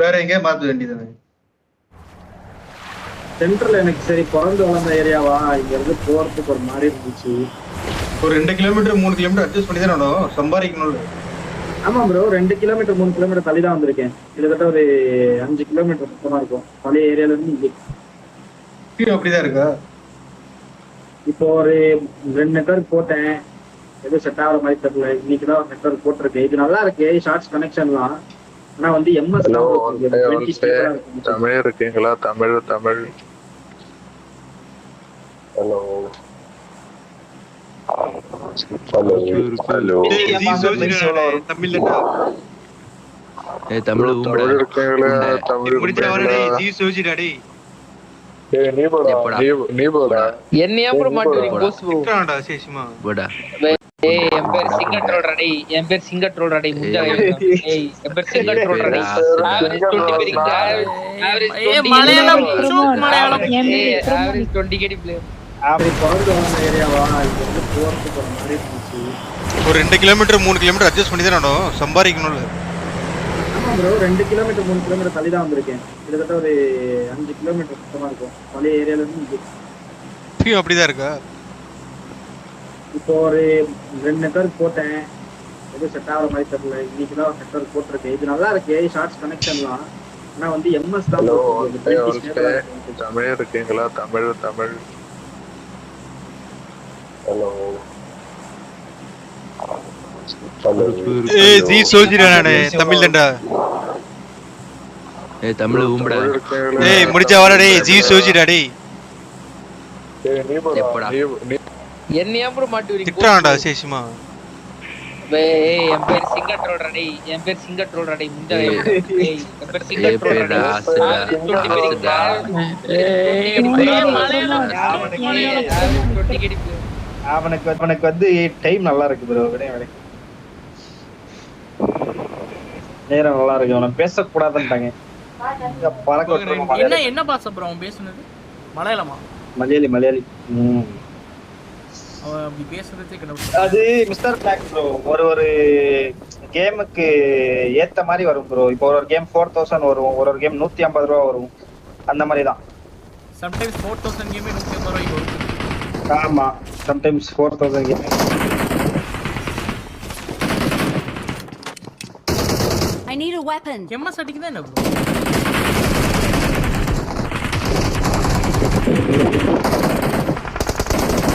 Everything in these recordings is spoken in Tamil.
வேற எங்கேயா மாத்த வேண்டியது. சென்ட்ரல் எனக்கு சரி பிறந்து வளர்ந்த ஏரியாவா இங்க இருந்து போறதுக்கு ஒரு மாதிரி இருந்துச்சு. ஒரு 2 கிலோமீட்டர் 3 கிலோமீட்டர் அட்ஜஸ்ட் பண்ணி தான் சம்பாதிக்கணும். ஆமா ப்ரோ 2 கிலோமீட்டர் 3 கிலோமீட்டர் தள்ளி தான் வந்திருக்கேன். கிட்டத்தட்ட ஒரு 5 கிலோமீட்டர் பக்கமா இருக்கும் பழைய ஏரியால இருந்து இங்கே. அப்படிதான் இருக்கா? இப்போ ஒரு 2 நெட்வொர்க் போட்டேன், எதுவும் செட் ஆகிற மாதிரி தெரியல. இன்னைக்குதான் ஒரு நெட்வொர்க் போட்டிருக்கு. இது நல்லா இருக்கு ஷார்ட்ஸ் கனெக்ஷன்லாம். ஆனா வந்து எம்எஸ் தமிழ் இருக்கீங்களா? Tamil Tamil. Hello hello hello Tamil Tamil இருக்கீங்களா? தமிழ் நீ போடா என்னையா ப்ரோ மாட்டுவீங்க போஸ் ப்ரோ சேஷமா போடா. ஏய் என் பேர் சிங்கட்ரோல் ரெடி. என் பேர் சிங்கட்ரோல் ரெடி. ஏய் என் பேர் சிங்கட்ரோல் ரெடி. மலையாளம் சூப் மலையாளம் ஆவரேஜ் 20 கேடி பிளேயர். அப்படி பிறந்து வளர்ந்த ஏரியாவா இங்க இருந்து போறதுக்கு ஒரு மாதிரி இருந்துச்சு. ஒரு 2 கிலோமீட்டர் 3 கிலோமீட்டர் அட்ஜஸ்ட் பண்ணி தான் சம்பாதிக்கணும்ல. ஆமா ப்ரோ 2 கிலோமீட்டர் 3 கிலோமீட்டர் தள்ளி தான் வந்திருக்கேன். கிட்டத்தட்ட ஒரு 5 கிலோமீட்டர் பக்கமா இருக்கும் பழைய ஏரியால இருந்து இங்கே. அப்படிதான் இருக்கா? இப்போ ஒரு 2 நெட்வொர்க் போட்டேன், எதுவும் செட் ஆகிற மாதிரி தெரியல. இன்னைக்குதான் ஒரு நெட்வொர்க் போட்டிருக்கு. இது நல்லா இருக்கு ஷார்ட்ஸ் கனெக்ஷன்லாம். ஆனா வந்து எம்எஸ் தான். தமிழ் இருக்கீங்களா? தமிழ் தமிழ். ஹலோ ஜி சோஜிடா நானே தமிழ் தான்டா. தமிழ் ஊம்படா. முடிச்சா வாடா டேய் ஜி சோஜிடா டேய். நீ போடா. என்னையா ப்ரோ மாட்டுவீங்க திட்டாடா சேஷமா. ஏய் என் பேர் சிங்கட்ரோல் ரெடி. என் பேர் சிங்கட்ரோல் ரெடி. ஏய் என் பேர் சிங்கட்ரோல் ரெடி. அவனுக்கு வந்து டைம் நல்லா இருக்கு ப்ரோ. நேரம் நல்லா இருக்கு. அவனை பேசக்கூடாதுன்ட்டாங்க. என்ன பாச ப்ரோ அவன் பேசுனது? மலையாளமா? மலையாளி. அவன் அப்படி பேசுறதே கிடையாது. அது மிஸ்டர் பிளாக் ப்ரோ. ஒரு கேமுக்கு ஏத்த மாதிரி வரும் ப்ரோ. இப்போ ஒரு கேம் 4000 வரும், ஒரு கேம் 150 ரூபா வரும். அந்த மாதிரி தான். சம்டைம்ஸ் 4000 கேமே 150 ரூபாய்க்கு வரும். ஆமா sometimes 4000 game. I need a weapon. MS அடிக்குதா என்ன ப்ரோ?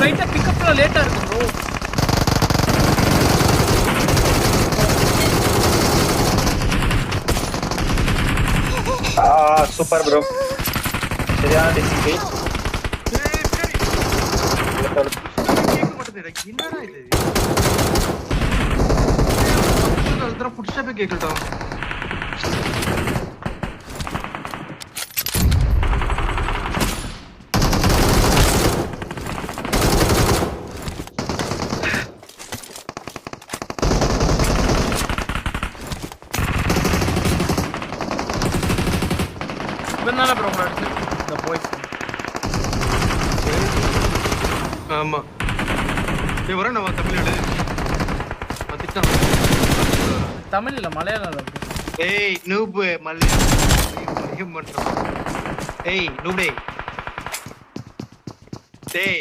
ரைட்டா பிக்கப்ல லேட்டா இருக்கு ப்ரோ. Super bro. சரியான டிசிபி. என்னடா இது? அதெல்லாம் புடிச்சப்ப கேக்கட்டும். இவனால ப்ரோ அடிச்சு இந்த பாய்ஸ். ஆமா ஏய் வரேன் நான் தமிழ் எழுது. வந்துட்டான். தமிழ் இல்ல மலையாளம். ஏய் நூப் மலையாளம் பண்றான். ஏய் நூபே டேய்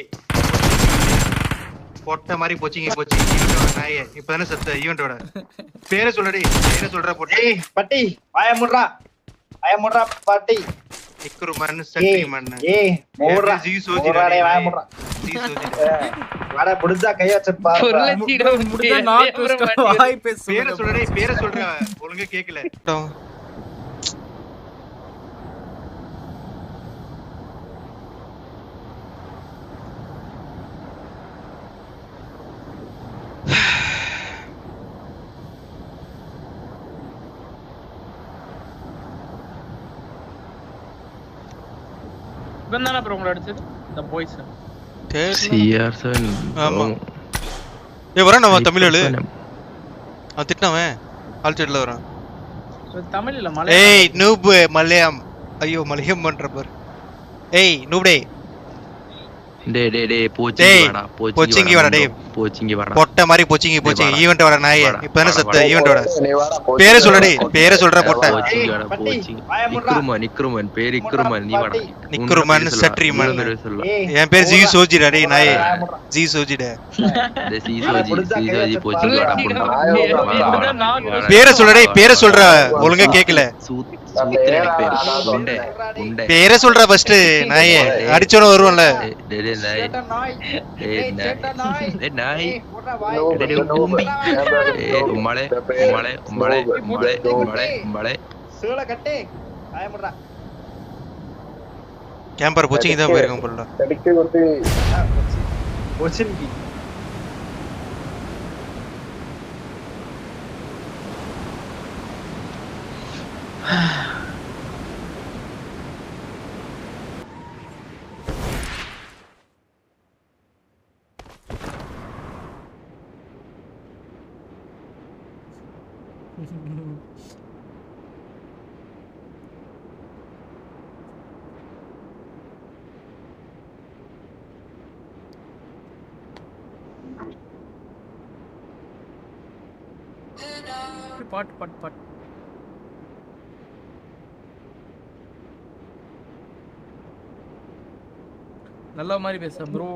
பொட்ட மாதிரி போச்சிங்க நாயே. இப்பதானே செத்த ஈவென்ட்டோட பேரை சொல்லடி. பேரை சொல்றா பொட்டி. ஏய் பட்டி வாய மூடுறா. பட்டி நிக்கரு மண்ணு சட்டி மண்ணு. ஏய் மூடுறா. ஜி சோஜிடா டேய் வாய மூடுறா. ஜி சோஜிடா வாடா புடிச்சா கைய வச்சப்பா. முடிஞ்சா நாட் வாய் பேசு. பேரை சொல்லடி. பேரை சொல்ற ஒழுங்கா கேக்கல. இவனால ப்ரோ அடிச்சது இந்த பாய்ஸ். CR7. ஆமா ஏய் வரேன் நான் தமிழ் எழுது. அவன் திட்டனவன் ஆல்சைட்ல வரான். தமிழ் இல்ல மலையாளம். ஏய் நூப் மலையாளம். ஐயோ மலையாளம் பண்ற பாரு. ஏய் நூப்டே டேய் போச்சிங்கி வாடா டேய். போச்சிங்கி வாடா. பொட்டை மாதிரி போச்சிங்கி வாடா. ஈவென்ட் வர நாயே. வாடா. இப்பதானே செத்த வாடா. ஈவென்ட் வர. நீ வாடா. பேரை சொல்ற டேய். பேரை சொல்ற பொட்டை. போச்சிங்கி வாடா போச்சிங்கி. நிக்ருமன் பேர் நிக்ருமன் நீ வாடா. நிக்ருமன் சட்ரிமன். சொல்லு. என் பேர் ஜி சோஜிடா டேய் நாயே. ஜி சோஜிடா. டேய் சீசோஜி போச்சிங்கி வாடா புண்டா. பேரை சொல்ற டேய். பேரை சொல்ற ஒழுங்கா கேக்கல. பேரை சொல்ற ஃபர்ஸ்ட் நாயே. அடிச்சோன வருவோம்ல. கேம்பர் போச்சிங்கி தான் போயிருக்கோம் போல. பாட்டு நல்ல மாதிரி பேச ப்ரோ.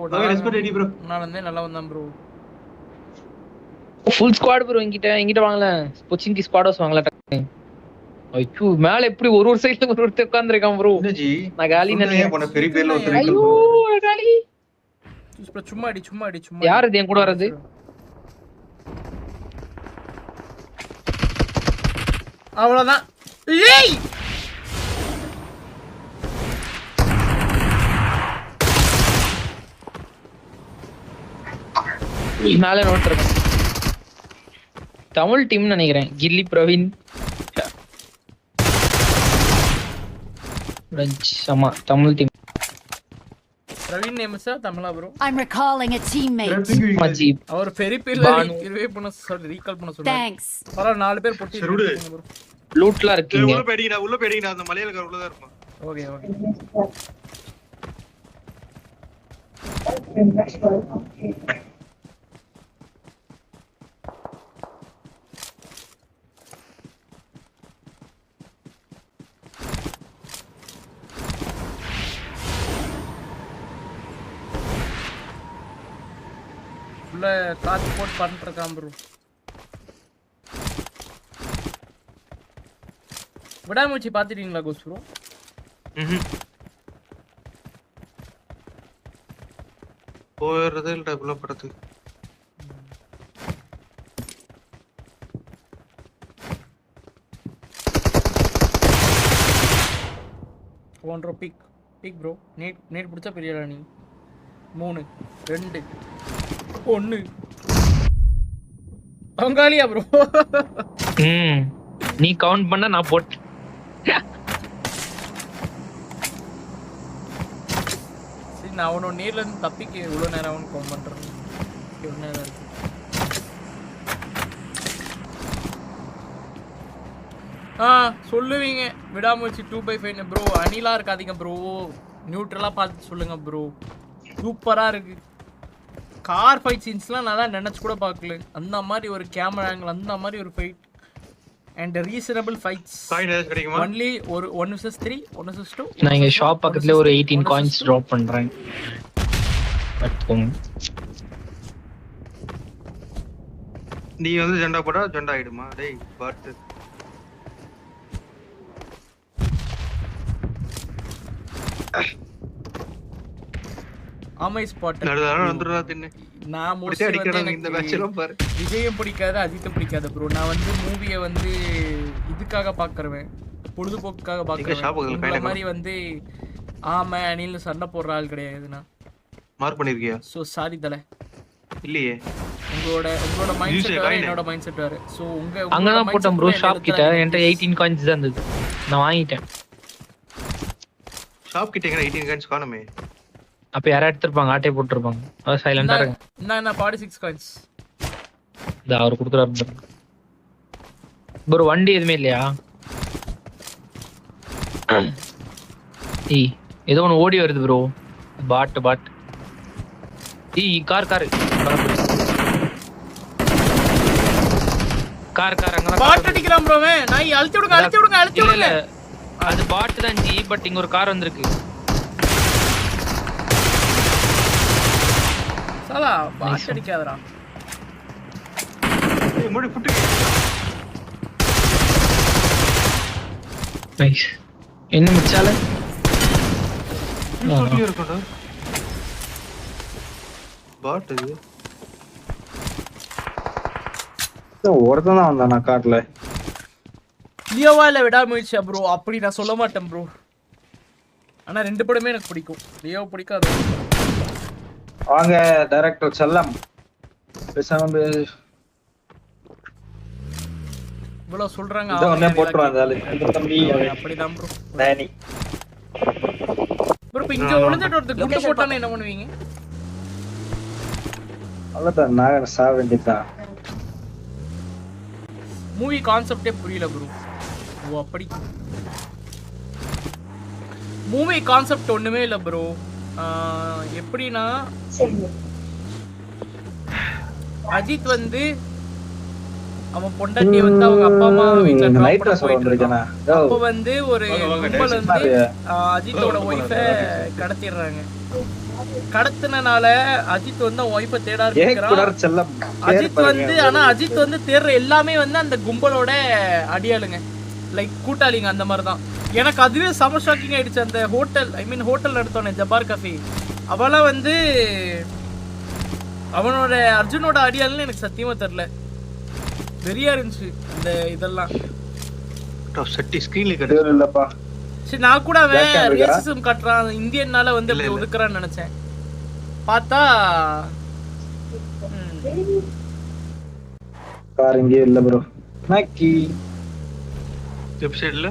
நான் வந்து நல்லா வந்தான் ப்ரோ. Full squad bro. என்கிட்ட வாங்கல. போச்சிங்கி ஸ்குவாடோஸ் வாங்கல. ஐயோ மேல எப்படி ஒரு சைடுல ஒருத்தர் உட்கார்ந்திருக்கான் ப்ரோ. நான் காலி நினைக்கிறேன். பெரிய பேர்ல ஒருத்தர். ஐயோ காலி. சும்மா அடி. யார் இது என் கூட வர்றது? அவ்வளவுதான். ஏய் மேல நோட் இருக்கு. தமிழ் டீம் நினைக்கிறேன். கில்லி பிரவீன் ஆமா Tamil team. Praveen name sir தமிழா bro. I'm recalling a teammate. Mujeeb அவர் பெரிய பேர்ல ரிவைவ் பண்ண சொல்லி ரீகால் பண்ண சொல்றாங்க. Thanks. பரவாயில்லை 4 பேர் பொட்டி இருக்கீங்க ப்ரோ. லூட்ல இருக்கீங்க. உள்ள போயிடுங்கடா. அந்த மலையில உள்ளதா இருக்கும். ஓகே. உள்ள காத்து போட்டு பண்ணிட்டு இருக்கான் ப்ரோ. விடாமூச்சி பாத்துட்டீங்களா கோஸ் ப்ரோ? போறதே இல்ல இவ்வளவு படத்துக்கு. ஒன்றரை பிக் ப்ரோ. நேட் பிடிச்சா பெரிய நீ. 3 2 1 அவங்காலியா ப்ரோ. நீ கவுண்ட் பண்ண நான் போட். சரி நான் அவனோட நேர்ல இருந்து தப்பிக்க இவ்வளவு நேரம் அவன் கவுண்ட் பண்றேன். எவ்வளவு நேரம் இருக்கு? சொல்லுவீங்க விடாமூச்சி 2/5 ப்ரோ. அணிலா இருக்காதீங்க ப்ரோ. நியூட்ரலா பார்த்து சொல்லுங்க ப்ரோ. சூப்பரா இருக்கு. கார் ஃபைட் சீன்ஸ்லாம் நான் நினைச்சு கூட பார்க்கல. அந்த மாதிரி ஒரு கேமரா ஆங்கிள், அந்த மாதிரி ஒரு fight and reasonable fights. Only ஒரு 1vs3 1vs2. நான் இங்க ஷாப் பக்கத்துல ஒரு 18 காயின்ஸ் டிராப் பண்றேன். நீ வந்து ஜெண்டா போடா ஜெண்டா ஆயிடுமா டேய் பாட். ஆமை ஸ்பாட் நடுதான வந்துறா தின்னு. நான் மோஸ்ட்லி அடிக்கறேன் இந்த மேட்ச்லாம் பாரு. விஜயம் பிடிக்காது, அஜித் பிடிக்காது ப்ரோ. நான் வந்து மூவியை வந்து இதுக்காக பார்க்கறேன், பொழுதுபோக்குக்காக பார்க்கறேன். இந்த மாதிரி வந்து ஆமை அணில் சண்டை போடுற ஆள் கிடையாது. நான் மார்க் பண்ணிருக்கியா? சோ சாரி தல. இல்லையே. உங்களோட மைண்ட் செட் வேற, என்னோட மைண்ட் செட் வேற. சோ அங்க தான் போட்டேன் ப்ரோ. ஷாப் கிட்ட என்கிட்ட 18 காயின்ஸ் தான் இருந்தது, நான் வாங்கிட்டேன். ஷாப் கிட்ட எங்க 18 காயின்ஸ் காணோமே. அப்ப யாரா எடுத்துப்பாங்க, ஆட்டே போட்டுருப்பாங்க. அது சைலண்டா இருங்க. நான் 46 காயின்ஸ் இத அவர் கொடுக்குறாரு ப்ரோ. வண்டி எதுமே இல்லையா? ஏய் ஏதோ ஒன்னு ஓடி வருது ப்ரோ. பாட் கார் அங்க பாட் அடிக்கிறான் ப்ரோ அவன். நான் அழுத்தி விடுங்க. இல்ல அது பாட் தான் ஜி, பட் இங்க ஒரு கார் வந்திருக்கு. சாலா பாட் அடிக்காதடா. ஏய் முடி புட்டு. நைஸ். என்ன மிச்சால? சொல்லி இருக்கடா. பாட் இது. ஒருத்தன் தான் வந்தானா கார்ல. லியோவா இல்ல விடாமுயற்சியா ப்ரோ? அப்படி நான் சொல்ல மாட்டேன் ப்ரோ. ஆனா ரெண்டு படமே எனக்கு பிடிக்கும். லியோ பிடிக்காது. வாங்க டைரக்டர் செல்லம். பேசாம இவ்வளவு சொல்றாங்க. இத ஒண்ணே போட்டுறான் அந்த ஆளு. தம்பி அப்படிதான் ப்ரோ. டேனி. ப்ரோ இங்க ஒளிஞ்சிட்டு ஒருத்தர் குண்டு போட்டானே என்ன பண்ணுவீங்க? அவ்வளவுதான் நான் சாவ வேண்டியதுதான். மூவி கான்செப்டே புரியல ப்ரோ. ஓ அப்படி மூவி கான்செப்ட் ஒண்ணுமே இல்ல ப்ரோ. எப்படின்னா அஜித் வந்து அவன் பொண்டாட்டியை வந்து அவங்க அப்பா அம்மா வீட்டுல drop பண்ண போயிட்டு இருக்கான். அப்ப வந்து ஒரு கும்பல் வந்து அஜித்தோட ஒய்ஃப கடத்திடுறாங்க. கடத்தினால அஜித் வந்து அவன் ஒய்ஃபை தேட ஆரம்பிக்கிறான். அஜித் வந்து ஆனா அஜித் வந்து தேடுற எல்லாமே வந்து அந்த கும்பலோட அடியாளுங்க, லைக் கூட்டாளிங்க அந்த மாதிரி தான். எனக்கு அதுவே செம ஷாக்கிங் ஆயிடுச்சு. அந்த ஹோட்டல் ஹோட்டல் நடத்தோன்னே ஜப்பார் கஃபே, அவெல்லாம் வந்து அவனோட அர்ஜுனோட அடியாள்னு எனக்கு சத்தியமா தெரியல. வெறியா இருந்துச்சு அந்த இதெல்லாம். சட்டி ஸ்கிரீன்ல கிடையாது இல்லப்பா. சரி நான் கூட அவன் ரேசிசம் காட்டுறான் இந்தியன்னால வந்து அப்படி ஒதுக்குறான்னு நினைச்சேன். பார்த்தா கார் இங்கே இல்ல ப்ரோ. நாக்கி வெப்சைட்ல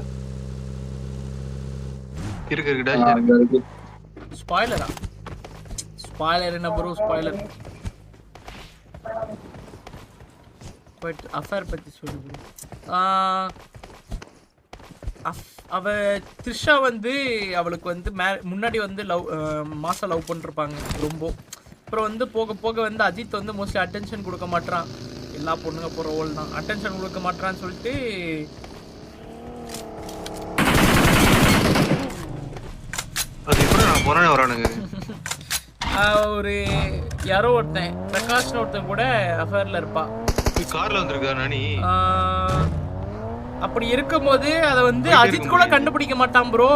இருக்கு. ஸ்பாயிலரா? ஸ்பாயிலர் என்ன ப்ரோ? ஸ்பாயிலர் பட் அஃபேர் பத்தி சொல்லு ப்ரோ. அவ த்ரிஷா வந்து அவளுக்கு வந்து முன்னாடி வந்து மாசம் லவ் பண்ணிருப்பாங்க ரொம்ப. அப்புறம் வந்து போக போக வந்து அஜித் வந்து மோஸ்ட்லி அட்டென்ஷன் கொடுக்க மாட்டான். எல்லா பொண்ணுங்க போகிற ரோல் தான், அட்டென்ஷன் கொடுக்க மாட்டான்னு சொல்லிட்டு ஒரு யாரோ ஒருத்தன் பிரகாஷ்னு ஒருத்தன் கூட அஃபேர்ல இருப்பா. கார்ல வந்திருக்கா நானி. அப்படி இருக்கும்போது அதை வந்து அஜித் கூட கண்டுபிடிக்க மாட்டான் ப்ரோ.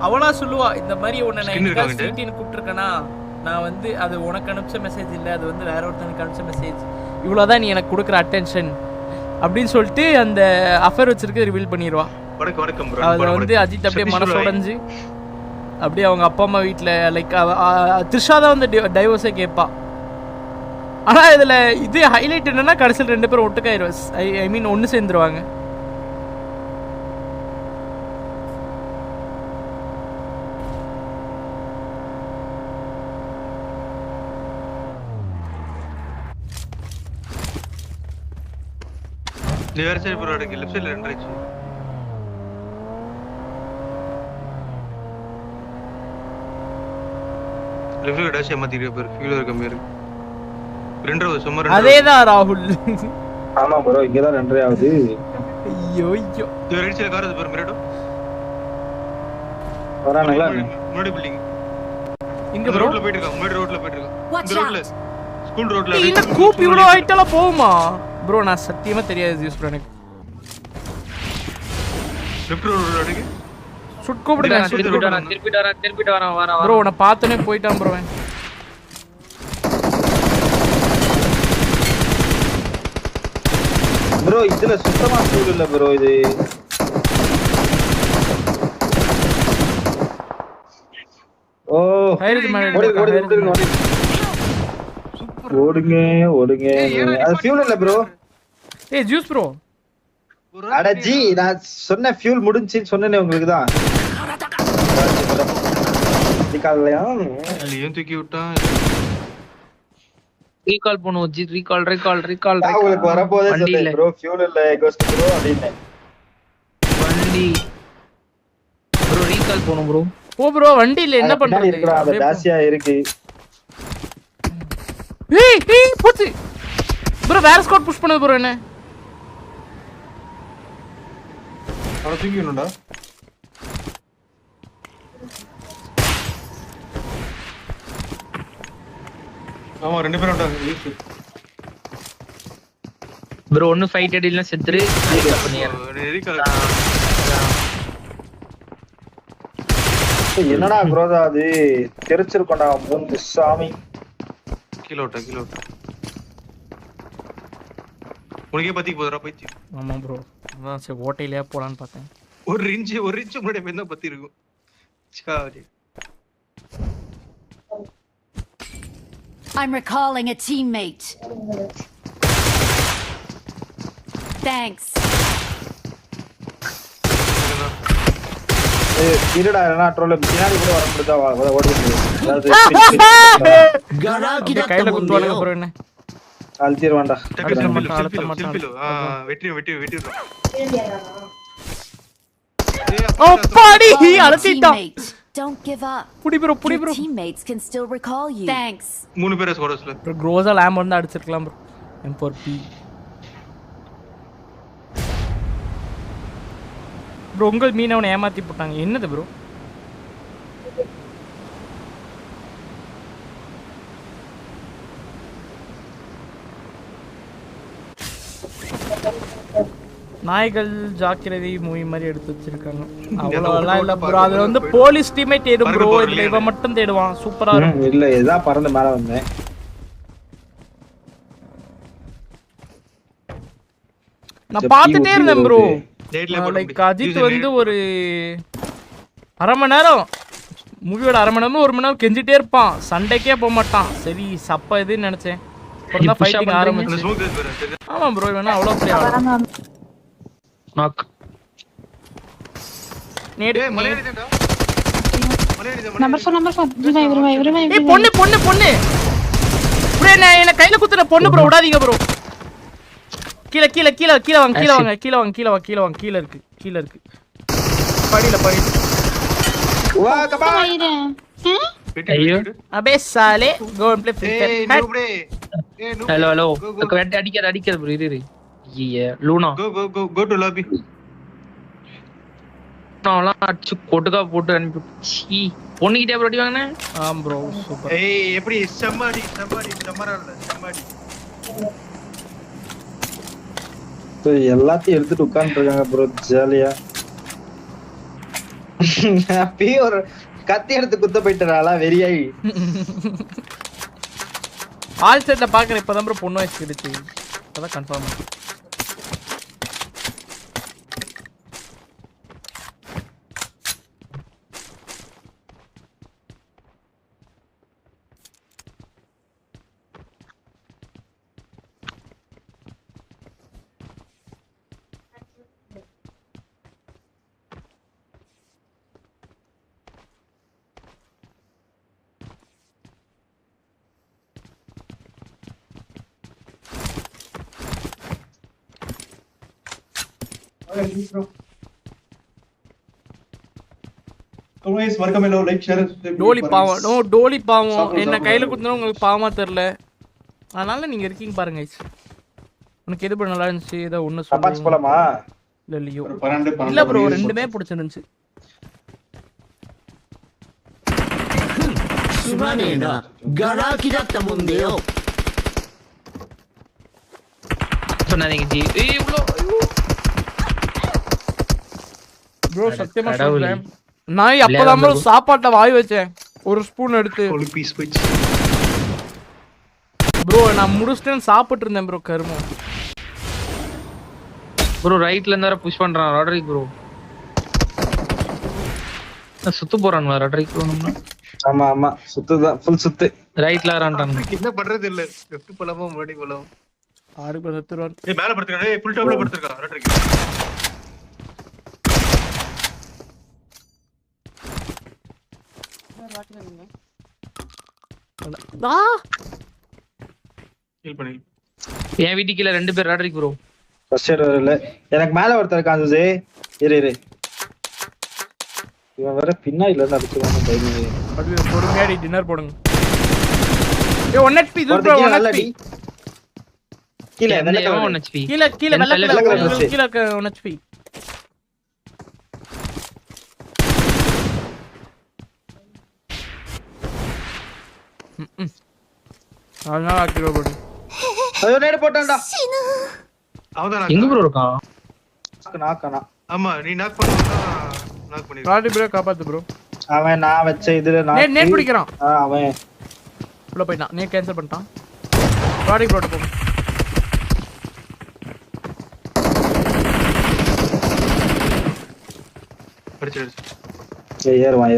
அவளா சொல்லுவா இந்த மாதிரி உன்னை நான் ஸ்வீட்டின்னு கூப்பிட்டுருக்கேனா, நான் வந்து அது உனக்கு அனுப்பிச்ச மெசேஜ் இல்லை, அது வந்து வேற ஒருத்தனுக்கு அனுப்பிச்ச மெசேஜ், இவ்வளோதான் நீ எனக்கு கொடுக்குற அட்டென்ஷன் அப்படின்னு சொல்லிட்டு அந்த அஃபேர் வச்சிருக்க ரிவீல் பண்ணிடுவா. அது வந்து அஜித் அப்படியே மனசுடைஞ்சு அப்படியே அவங்க அப்பா அம்மா வீட்டில் லைக் த்ரிஷா தான் வந்து டைவோர்ஸே கேட்பா. ஆனால் இதில் இது ஹைலைட் என்னன்னா கடைசியில் ரெண்டு பேரும் ஒட்டுக்காயிருவாஸ், ஐ மீன் ஒன்று சேர்ந்துருவாங்க. வேற சைடு போற இடத்துல லெஃப்ட் சைடுல ரெண்டு ஆச்சு. லெஃப்ட் டேஷ் ஏமாத்திட்டே போற ஃபியூல் கம்மியா இருக்கு. ரெண்டரை சும்மா ரெண்டு. அதேதான் ராகுல். ஆமா ப்ரோ இங்க தான் ரெண்டரை ஆகுது. ஐயோ ஐயோ இது ரைட் சைடுல கார் அது பாரு மிரடோ. வரானங்களா? முன்னாடி பில்டிங். இங்க ரோட்ல போயிட்டு இருக்கான். முன்னாடி ரோட்ல போயிட்டு இருக்கான். இந்த ரோட்ல ஸ்கூல் ரோட்ல. இந்த கூப் இவ்ளோ ஹைட்டல போகுமா ப்ரோ? நான் சத்தியமா தெரியாது யூஸ் பண்ண. லெஃப்ட் ரோட் அடிக்கு சுட் கூப்பிடுங்க. திருப்பிட்டு வரேன் ப்ரோ நான் பார்த்தனே போய்ட்டான் ப்ரோ. ப்ரோ இதுல சுத்தமா ஸ்கூல் இல்ல ப்ரோ. இது ஓ ஓடுங்க ஓடுங்க. அது ஃபியூல் இல்ல ப்ரோ. ஏய் ஜூஸ் ப்ரோ. அட ஜி நான் சொன்ன ஃபியூல் முடிஞ்சின்னு சொன்னேனே உங்களுக்கு தான். நிக்காலையா ஏன் தூக்கி விட்டான்? ரீகால் பண்ணுவோம் ஜி. ரீகால் உங்களுக்கு வரப்போதே சொன்னேன் ப்ரோ ஃபியூல் இல்ல கோஸ்ட் ப்ரோ அப்படினே. வண்டி ப்ரோ ரீகால் போணும் ப்ரோ. ஓ ப்ரோ வண்டி இல்ல என்ன பண்றது? இருக்குடா அந்த டாசியா இருக்கு. ஏய் போச்சு ப்ரோ. வேற ஸ்குவாட் புஷ் பண்ணுது ப்ரோ என்ன. அவனை தூக்கிடணும்டா. ஆமா 2 பேரும் வந்தாங்க. ப்ரோ ஒன்னு ஃபைட் அடியில செத்துரு என்னடா குரோதா அது தெரிச்சிருக்கோண்டா மூணு சாமி. கீழ விட்டா உனக்கே பத்தி போதுடா பைத்தி. ஆமா ப்ரோ அதான் சரி ஓட்டையிலே போலான்னு பார்த்தேன். ஒரு இன்ச் முன்னாடி போய் தான் பத்தி இருக்கும். Sorry. I'm recalling a teammate. Thanks. இருடா ட்ரோல பின்னாடி கூட வர முடியுதா ஓடி கையில குத்துவானுங்க ப்ரோ என்ன. அல்திரவாண்டா அப்பாடி அலசிட்டான். Don't give up. புடி bro Your teammates can still recall you. Thanks. 3 பேர் ஸ்கோரஸ்ல ப்ரோ க்ரோஸா லேம்ப் வந்து அடிச்சிருக்கலாம் ப்ரோ. M4P ப்ரோ உங்கள் மீன் அவனை ஏமாத்தி போட்டாங்க. என்னது ப்ரோ நாய்கள் ஜாக்கிரதை மூவி மாதிரி எடுத்து வச்சிருக்காங்க. அவ்வளவுலாம் இல்ல ப்ரோ. அது வந்து போலீஸ் டீமே தேடும் ப்ரோ. இதுல இவன் மட்டும் தேடுவான். சூப்பரா இருக்கும். இல்ல ஏதா பறந்து மேல வந்தேன். நான் பார்த்துட்டே இருந்தேன் ப்ரோ. லைக் அஜித் வந்து ஒரு அரை மணி நேரம் மூவியோட அரை மணி நேரம் 1 மணி நேரம் கெஞ்சிட்டே இருப்பான். சண்டைக்கே போக மாட்டான். சரி சப்ப இதுன்னு நினைச்சேன். அப்புறம் ஃபைட்டிங் ஆரம்பிச்சு. ஆமா ப்ரோ வேணா அவ்வளோ பெரிய நாக் நேடு நம்பர் 4 இவருமே ஏய் பொண்ணு ப்ரோ என்ன கையில குத்துற பொண்ணு ப்ரோ விடாதீங்க ப்ரோ. கீழ வாங்க கீழ இருக்கு படியில வா கபா ஐயோ அபே சாலே go and play Free Fire. Hello அடிக்காத ப்ரோ. இரு ஐயே லூனா go to lobby. நான்லாம் அடிச்சு கொட்டுக்கா போட்டு அனுப்பி சீ பொண்ணுகிட்டே ப்ரோ அடி வாங்குனே. ஆம் ப்ரோ சூப்பர். ஏய் எப்படி செம்மடி எல்லாத்தையும் எடுத்துட்டு உட்கார்ந்துருக்காங்க ப்ரோ ஜாலியா. அப்பயே ஒரு கத்தி எடுத்து குத்த போயிட்டாளா வெறியாயி. ஆல் செட்ல பாக்குறேன் இப்பதான் ப்ரோ பொண்ணு வயசு கிடைச்சு. அதான் கன்ஃபார்ம். டோலி பாவம் என்ன கையில குத்துனா உங்களுக்கு பாவமா தெரியல. அதனால நீங்க இருக்கீங்க பாருங்க. உனக்கு எது நல்லா இருந்துச்சு ஏதோ ஒண்ணு சபாஸ் போலாமா? இல்லையோ இல்ல ப்ரோ ரெண்டுமே பிடிச்சிருந்துச்சு. சொன்னாதீங்க ஜி. ஏய் இவ்ளோ ப்ரோ சத்தியமா சொல்றேன். நான் அப்பதான் ப்ரோ சாப்பாட்டுல வாய் வச்சேன் ஒரு ஸ்பூன் எடுத்து. ப்ரோ நான் முடிச்சிட்டேன் சாப்பிட்டு இருந்தேன் ப்ரோ. கருமம் ப்ரோ ரைட்ல இருந்து வர புஷ் பண்றான் ராட்ரிக் ப்ரோ. சுத்து போறானுங்க ராட்ரிக் ப்ரோ. ஆமா சுத்துதான் ஃபுல் சுத்து. ரைட்ல வரான்டாங்க. என்ன பண்றது இல்ல. லெஃப்ட் போலாமா முன்னாடி போலாம். 6 பேர் செத்துறாரு. ஏய் மேல படுத்துறானே. ஏய் ஃபுல் டாப்ல படுத்துறான் ராட்ரிக். என் வீட்டுக்குள்ள 2 பேர் ராட்ரிக் ப்ரோ. ஃபர்ஸ்ட் எய்ட் வரல. எனக்கு மேல ஒருத்தர் இருக்கான் ஜே. இரு இவன் வர பின்னாடில இருந்து அடிச்சுவாங்க. பொறுமையா டின்னர் போடுங்க. ஏய் 1 HP இது ப்ரோ 1 HP கீழ எந்த வெள்ளை எவன் கலர் 1 HP கீழ வெள்ள வெள்ளை கலர் colour dress. கீழ 1 HP அதனால ஆக்கிரோ போடு ஐயோ நேடு போட்டான்டா அவன்தான் எங்க knock. ப்ரோ இருக்கான் நாக்கனா ஆமா நீ நாக் பண்ணா நாக் பண்ணி ராடி ப்ரோ காப்பாத்து ப்ரோ அவன் நான் வச்ச இதுல நான் நேட் பிடிக்கறான் அவன் உள்ள போய்ட்டான் நீ கேன்சல் பண்ணிட்டான் ராடி ப்ரோ போ அடிச்சு ஏறுவான்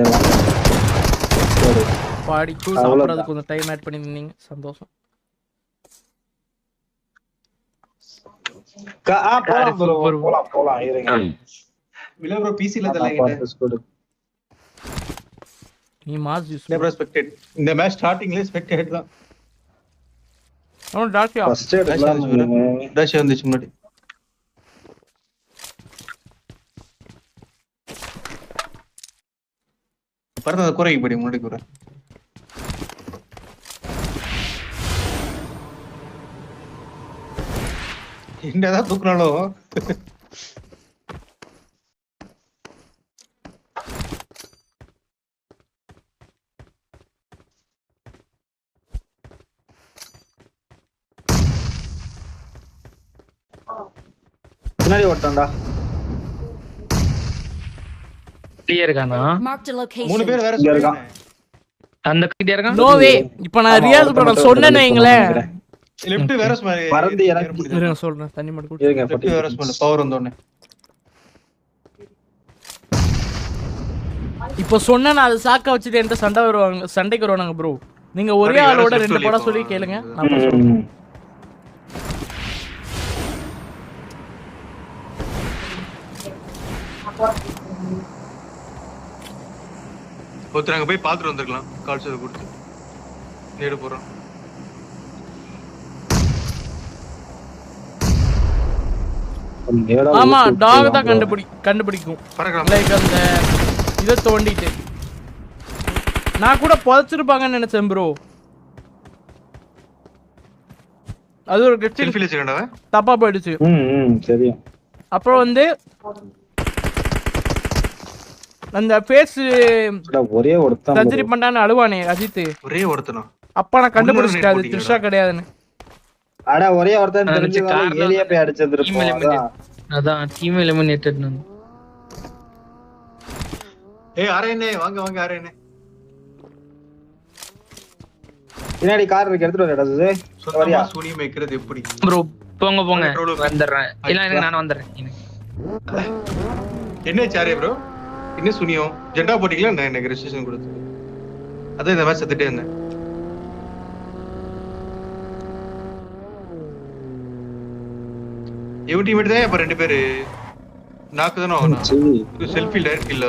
பாடி டூ சாப்பிடுறதுக்கு கொஞ்சம் டைம் ஆட் பண்ணி நின்னீங்க சந்தோஷம் போலாம் இருங்க இல்ல ப்ரோ பிசில தரல நீ மாஸ் யூஸ் இல்ல ப்ரோ ஸ்பெக்டேட் இந்த மேட்ச் ஸ்டார்டிங்ல ஸ்பெக்டேட் தான் அவன் டாக்டர் ஃபர்ஸ்ட் எடுக்கலாம் டேஷ் வந்துச்சு முன்னாடி பரத குறைக்கு படி முன்னாடி குறை என்னதான் தூக்குனாலும் பின்னாடி ஓட்டான்டா கிளியர் இருக்கானா Marked a location. மூணு பேர் வேற இங்க இருக்கான். அந்த கிட்ட இருக்கான் நோ வே இப்போ நான் ரியாஸ் ப்ரோ நான் சொன்னேனே வைங்களேன் லெஃப்ட் வேற ஸ்மாரி பறந்து இறங்கி இருங்க சொல்றேன் தண்ணி மட்டும் குடி இருங்க லெஃப்ட் வேற ஸ்மாரி பவர் வந்தோனே இப்போ சொன்னா நான் அது சாக்க வச்சுட்டு என்கிட்ட சண்டைக்கு வருவாங்க ப்ரோ நீங்க ஒரே சரி, ஆளோட வேற 2 சொல்லி படம் இப்போ. சொல்லி கேளுங்க நான் அப்புறம் சொல்றேன். ஒருத்தர் அங்க போய் பாத்துட்டு வந்திருக்கலாம் கால் செய்து கொடுத்து நேடு போறோம் ஆமா டாக் தான் கண்டுபிடிக்கும் பறக்கலாம் லைக் அந்த இதை தோண்டிட்டு நான் கூட புதைச்சிருப்பாங்கன்னு நினைச்சேன் ப்ரோ அது ஒரு கிஃப்ட் செல்ஃபில வச்சிருக்கேன்டா தப்பா போயிடுச்சு சரியா அப்புறம் வந்து அந்த ஃபேஸ் ஒரே ஒருத்தன் சர்ஜரி பண்ணான்னு அழுவானே அஜித் ஒரே ஒருத்தனா அப்பா நான் கண்டுபிடிச்சிட்டேன் அது போட்டீங்களா? த்ரிஷா கிடையாதுன்னு அட ஒரே ஒருத்தன் நான் தெரிஞ்சதால நினைச்சேன் ஏலியா போய் டீம் அடிச்சிருந்திருப்போம் எலிமினேட் அதான் டீம் எலிமினேட்டட் நான் ஏய் அரேனே வாங்க வாங்க அரேனே பின்னாடி கார் இருக்கு எடுத்துட்டு வரடா சுசே சொந்தமா சூனியம் வைக்கிறது எப்படி ப்ரோ போங்க போங்க Control of- வந்துடுறேன் இல்ல எனக்கு நான் வந்துடுறேன் எனக்கு. என்ன சாரே ப்ரோ என்ன சுனியம் ஜெண்டா போட்டிங்களா நான் எனக்கு ரெஜிஸ்ட்ரேஷன் கொடுத்து அதான் இந்த மாதிரி செத்துட்டே இருந்தேன் இவன் டீமேட் தான் இப்ப 2 பேரு நாக்கு தானே ஆகணும் செல்ஃபி டைரக்ட் இல்ல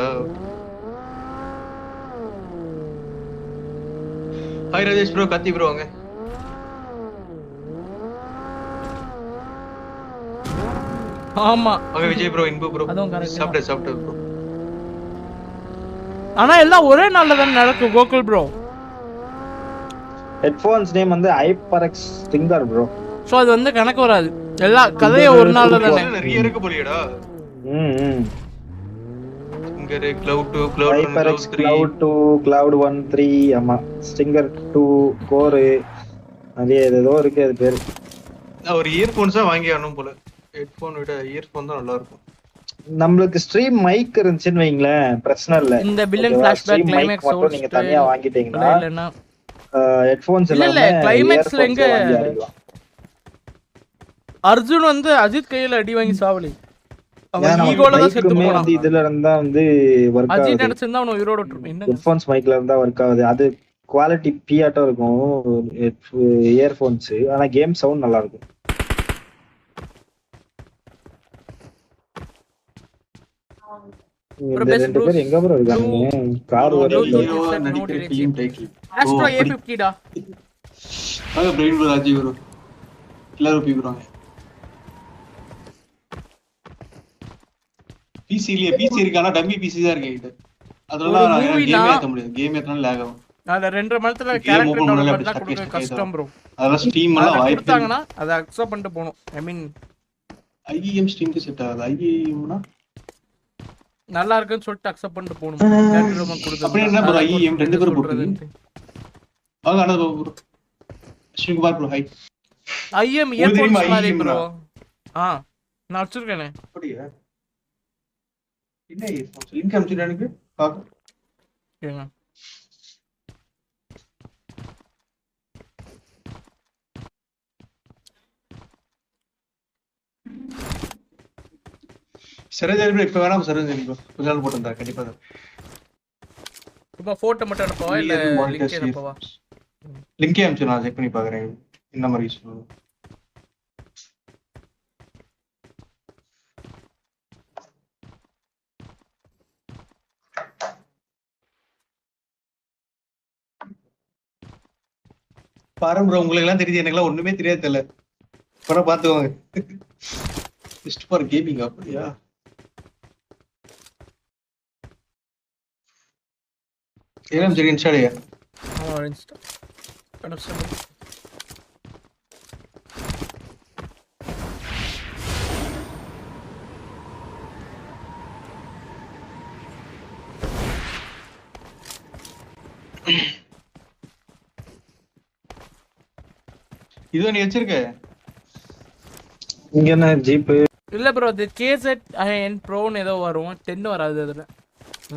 ஹாய் ராஜேஷ் ப்ரோ கத்தி ப்ரோ வாங்க ஆமா வாங்க விஜய் ப்ரோ இன்பு ப்ரோ அதுவும் correct தான். சாப்பிட்டு ப்ரோ ஆனா எல்லாம் ஒரே நாள்ல தான் நடக்கும் கோகுல் ப்ரோ ஹெட்போன்ஸ் நேம் வந்து ஹைப்பரெக்ஸ் ஸ்டிங்கர் ப்ரோ சோ அது வந்து கணக்கு வராது எல்லா கதையே ஒரு நாள்ல தானே நிறைய இருக்கு போலியடா இங்க cloud 2 cloud 1 HyperX cloud 3 cloud 2 cloud 1 3 ஆமா ஸ்டிங்கர் 2 கோர் நிறைய ஏதோ இருக்கு அது பேரு நான் ஒரு இயர்போன்ஸா வாங்கி ஆனும் போல ஹெட்போன் விட இயர்போன் தான் நல்லா இருக்கும் நம்மளுக்கு ஸ்ட்ரீம் மைக் இருந்துச்சுன்னு வைங்களேன் பிரச்சனை இல்ல இந்த பில்லியன் ஓகேவா? ஃபிளாஷ்பேக் Stream mic கிளைமேக்ஸ் மட்டும் நீங்க தனியா வாங்கிட்டீங்கன்னா இல்லன்னா ஹெட்போன்ஸ் இல்ல, இல்லாம இல்ல, climaxல earphones எங்க- வாங்கி ஆடிக்கலாம். அர்ஜுன் வந்து அஜித் கையில அடி வாங்கி சாவலி ஏன்னா அவன் நமக்கு ஈகோல தான் செத்து micமே போனான் வந்து இதுல இருந்தா வந்து ஒர்க் அஜித் ஆகுது நினைச்சிருந்தா அவனை உயிரோட விட்டுருப்பான் என்ன ஹெட்போன்ஸ் மைக்ல இருந்தா ஒர்க் ஆகுது அது குவாலிட்டி பியாட்டம் இருக்கும் இயர்போன்ஸ் ஆனா கேம் சவுண்ட் நல்லா இருக்கும் இந்த best 2 பேர் எங்க ப்ரோ இருக்காங்க கார் வர Bluetooth headset, no நடிக்கிற direction. Team title astro A50 டா வாங்க பிரெயின் ப்ரோ ராஜி ப்ரோ எல்லாரும் பீக்குறாங்க பிசி இல்லையே பிசி இருக்கு ஆனா டம்மி பிசி தான் இருக்கு என்கிட்ட அதனால ஒரு நான் movie கேம் நான்- ஏத்த முடியாது கேம் ஏத்தனால லேக் ஆகும் அத 2.5 மணத்துல Game கேரக்டர் open பண்ணல, டெவலப்மென்ட் தான் அப்படி கொடுக்க stuck கஷ்டம் ப்ரோ. அதெல்லாம் ஸ்டீம் எல்லாம் அத வாய்ப்பு கொடுத்தாங்கன்னா அத அக்செப்ட் பண்ணிட்டு போணும். ஐ மீன் ஐஇஎம் ஸ்டீம்க்கு செட் ஆகாது. ஐஇஎம்னா நல்லா இருக்குன்னு சொல்லிட்டு அக்செப்ட் பண்ணிட்டு போணும். கேரக்டர் டெவலப்மென்ட் கொடுத்தா அப்படி என்ன ப்ரோ ஐஇஎம் 2 பேர் போட்டு வாங்க அண்ணா ப்ரோ. Sreekumar bro hi. ஐஎம் உங்களுக்கு தெரியுமா இயர்போன்ஸ் மாதிரி IEM ப்ரோ. னா? நான் வச்சிருக்கேனே. அப்படியா? என்ன லிங்க் அனுப்பிச்சிட்டு எனக்கு பாக்க. ஏங்க சரஞ்சரி இப்ப வேணாம் சரஞ்சரி ப்ரோ. கொஞ்ச நாள் போட்டுருந்தா கண்டிப்பா. இப்போ போட்டோ மட்டும் அனுப்பவா இல்ல லிங்க் அனுப்பவா? லிங்கே அனுப்பிச்சு நான் செக் பண்ணி பாக்குறேன் என்ன மாதிரி இஷ்யூ. பாருங்க ப்ரோ, உங்களுக்கு எல்லாம் தெரியுது, எனக்கு எல்லாம் ஒண்ணுமே தெரியாது தெரியல. படம் பாத்துக்கோங்க. Just for gaming. அப்படியா? ஏன் சரி இன்ஸ்டாலியா? ஆமா இன்ஸ்டா கனெக்ஷன். இதோ நீ வச்சிருக்க இங்க என்ன ஜீப் இல்ல ப்ரோ அது கேசெட் என் ப்ரோன்னு ஏதோ வரும் 10 வராது அதுல.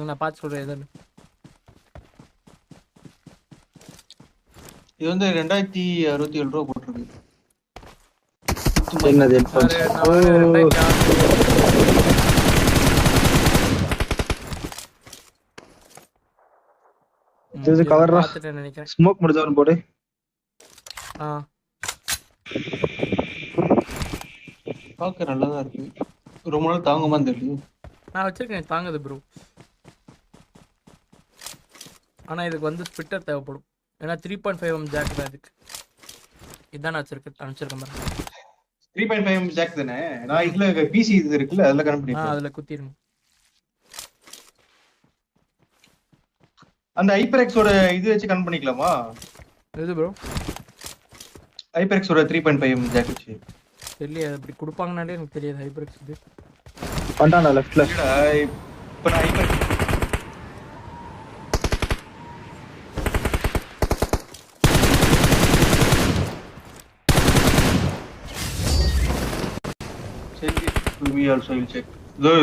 நான் பார்த்து சொல்றேன் எதுன்னு. இது வந்து 2067 ரூபா போட்டிருக்கு. என்னது இது கவர்ரா பார்த்துட்டேன் நினைக்கிறேன். ஸ்மோக் முடிஞ்சவன் போடு. பார்க்க நல்லதா இருக்கு. ரொம்ப நாள் தாங்குமா தெரியல. நான் வச்சிருக்கேன் தாங்குது ப்ரோ. ஆனா இதுக்கு வந்து ஸ்பிட்டர் தேவைப்படும். ஏன்னா 3.5mm ஜாக் தான் இதுக்கு. இதான் நான் வச்சிருக்கேன் பாருங்க. 3.5mm ஜாக் தானே? நான் இதுல பிசி இது இருக்குல்ல அதெல்லாம் கனெக்ட் பண்ணிட்டேன். அதுல குத்திருங்க. அந்த ஹைப்பர்எக்ஸோட இது வச்சு கனெக்ட் பண்ணிக்கலாமா? எது ப்ரோ? ஹைப்பர்எக்ஸோட 3.5mm ஜாக் வச்சு. தெரியல அப்படி கொடுப்பாங்கனாலே எனக்கு தெரியாது ஹைப்பர்எக்ஸ் இது. பண்டானா லெஃப்ட்ல. இப்ப நான் ஹைப்பர்எக்ஸ் we also will check. Though,